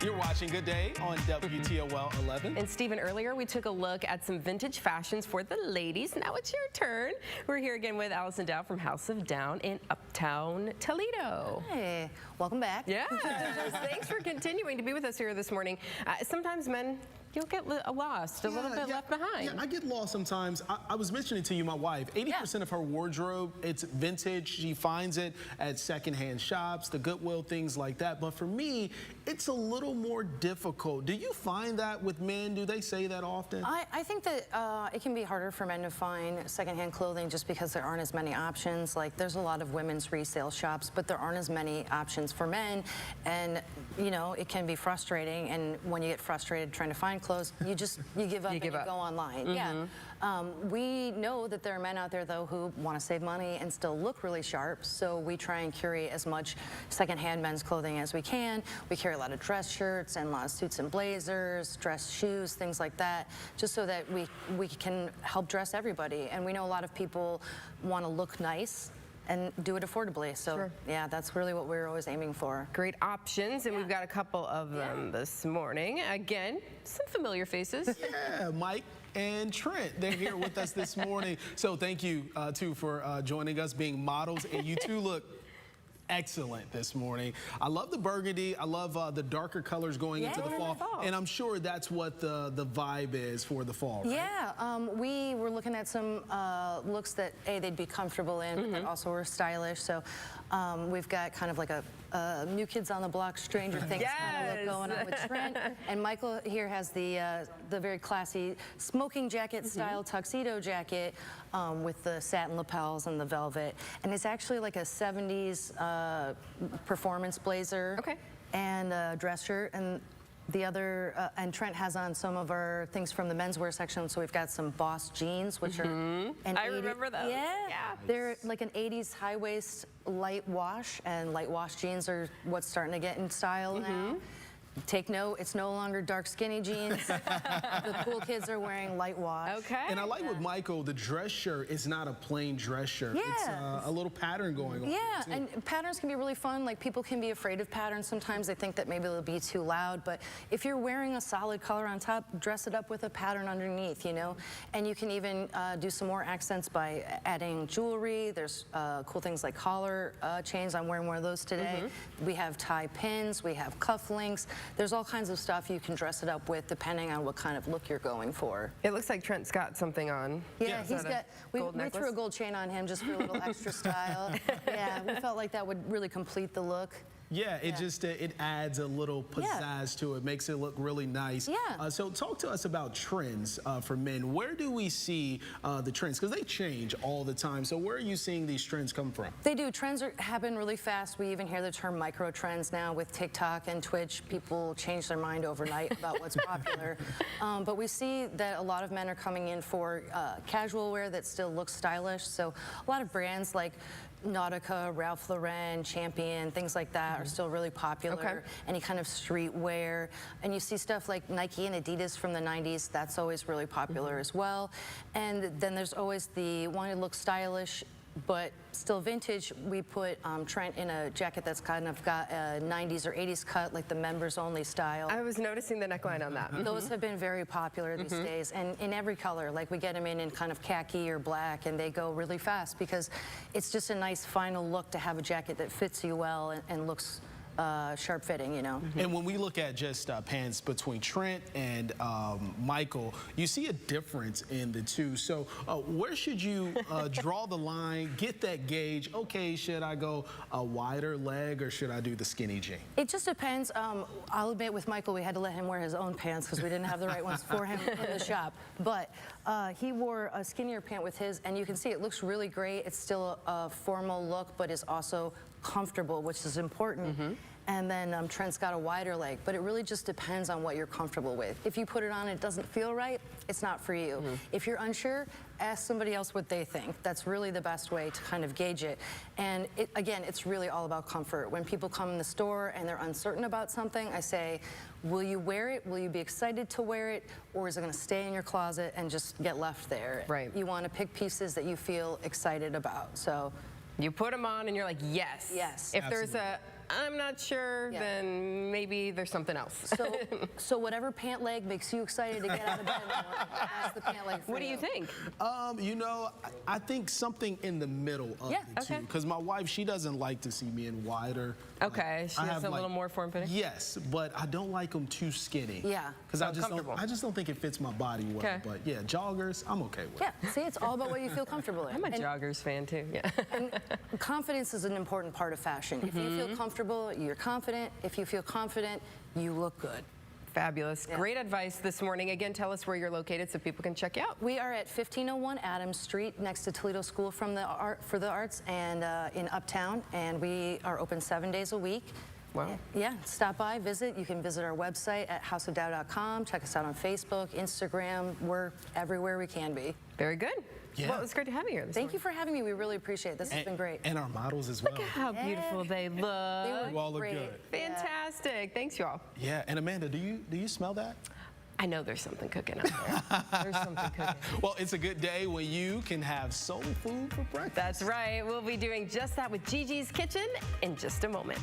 You're watching Good Day on WTOL 11. And Stephen, earlier we took a look at some vintage fashions for the ladies. Now it's your turn. We're here again with Allison Dow from House of Down in Uptown Toledo. Hey, welcome back. Yeah, thanks for continuing to be with us here this morning. Sometimes men, you'll get lost, a little bit left behind. Yeah, I get lost sometimes. I was mentioning to you, my wife, 80% of her wardrobe, it's vintage. She finds it at secondhand shops, the Goodwill, things like that. But for me, it's a little more difficult. Do you find that with men? Do they say that often? I think that it can be harder for men to find secondhand clothing just because there aren't as many options. Like, there's a lot of women's resale shops, but there aren't as many options for men. And, you know, it can be frustrating. And when you get frustrated trying to find clothes, you give up and you go online. Yeah. We know that there are men out there, though, who want to save money and still look really sharp. So we try and curate as much secondhand men's clothing as we can. We carry a lot of dress shirts and a lot of suits and blazers, dress shoes, things like that, just so that we can help dress everybody. And we know a lot of people want to look nice and do it affordably. So yeah, that's really what we're always aiming for. Great options, and we've got a couple of them this morning. Again, some familiar faces. Yeah, Mike and Trent, they're here with us this morning. So thank you, too, for joining us, being models, and you two look excellent this morning. I love the burgundy. I love the darker colors going into the fall. And I'm sure that's what the vibe is for the fall, right? Yeah, we were looking at some looks that, they'd be comfortable in, but also were stylish. So we've got kind of like a New Kids on the Block, Stranger Things kind of look going on with Trent. And Michael here has the very classy smoking jacket style tuxedo jacket with the satin lapels and the velvet. And it's actually like a 70s performance blazer and a dress shirt. And the other, and Trent has on some of our things from the menswear section. So we've got some Boss jeans, which are I remember those. Yeah, they're like an 80s high waist light wash, and light wash jeans are what's starting to get in style now. Take note, it's no longer dark skinny jeans. The cool kids are wearing light wash. And I like with Michael, the dress shirt is not a plain dress shirt. It's a little pattern going on. Yeah, and patterns can be really fun. Like, people can be afraid of patterns sometimes. They think that maybe they'll be too loud. But if you're wearing a solid color on top, dress it up with a pattern underneath, you know? And you can even do some more accents by adding jewelry. There's cool things like collar chains. I'm wearing one of those today. We have tie pins. We have cufflinks. There's all kinds of stuff you can dress it up with depending on what kind of look you're going for. It looks like Trent's got something on. Yeah, he's got, we threw a gold chain on him just for a little extra style. Yeah, we felt like that would really complete the look. Yeah, it just it adds a little pizzazz to it, makes it look really nice. Yeah. So talk to us about trends for men. Where do we see the trends? Because they change all the time. So where are you seeing these trends come from? They do. Trends happen really fast. We even hear the term micro trends now with TikTok and Twitch. People change their mind overnight about what's popular. But we see that a lot of men are coming in for casual wear that still looks stylish. So a lot of brands like Nautica, Ralph Lauren, Champion, things like that are still really popular. Any kind of streetwear. And you see stuff like Nike and Adidas from the 90s, that's always really popular as well. And then there's always the one that looks stylish but still vintage. We put Trent in a jacket that's kind of got a 90s or 80s cut, like the members only style. I was noticing the neckline on that. Those have been very popular these days, and in every color. Like, we get them in kind of khaki or black, and they go really fast because it's just a nice final look to have a jacket that fits you well and looks sharp fitting, you know. And when we look at just pants between Trent and Michael, you see a difference in the two. So where should you draw the line, get that gauge? Okay, should I go a wider leg or should I do the skinny jean? It just depends. I'll admit, with Michael, we had to let him wear his own pants because we didn't have the right ones for him in the shop. But he wore a skinnier pant with his, and you can see it looks really great. It's still a formal look, but is also comfortable, which is important. And then Trent's got a wider leg, but it really just depends on what you're comfortable with. If you put it on and it doesn't feel right, it's not for you. If you're unsure, ask somebody else what they think. That's really the best way to kind of gauge it. And again, it's really all about comfort. When people come in the store and they're uncertain about something, I say, will you wear it? Will you be excited to wear it? Or is it gonna stay in your closet and just get left there? Right. You wanna pick pieces that you feel excited about. So you put them on and you're like, yes. Yes. If there's a I'm not sure, Yeah. then maybe there's something else. So whatever pant leg makes you excited to get out of bed in the morning, ask the pant leg for What do you think? You know, I think something in the middle of Yeah, it too. okay. Because my wife, she doesn't like to see me in wider. Okay, she has a little more form-fitting? Yes, but I don't like them too skinny. Yeah. Because I just don't think it fits my body well. Okay. But yeah, joggers, I'm okay with. Yeah, see, it's all about what you feel comfortable in. I'm a And- joggers fan too. Yeah. And confidence is an important part of fashion. If you feel comfortable, you're confident. If you feel confident, you look good. Fabulous. Yeah. Great advice this morning. Again, tell us where you're located so people can check you out. We are at 1501 Adams Street next to Toledo School for the Arts and in Uptown, and we are open 7 days a week. Wow. Yeah, stop by, visit. You can visit our website at houseofdow.com. Check us out on Facebook, Instagram. We're everywhere we can be. Very good. Yeah. Well, it was great to have you here this Thank you for having me. We really appreciate it. This has been great. And our models as well. morning. How beautiful they look. You all look Great. good. Fantastic. Thanks, y'all. Yeah, and Amanda, do you smell that? I know there's something cooking out there. There's something cooking. Well, it's a good day when you can have soul food for breakfast. That's right. We'll be doing just that with Gigi's Kitchen in just a moment.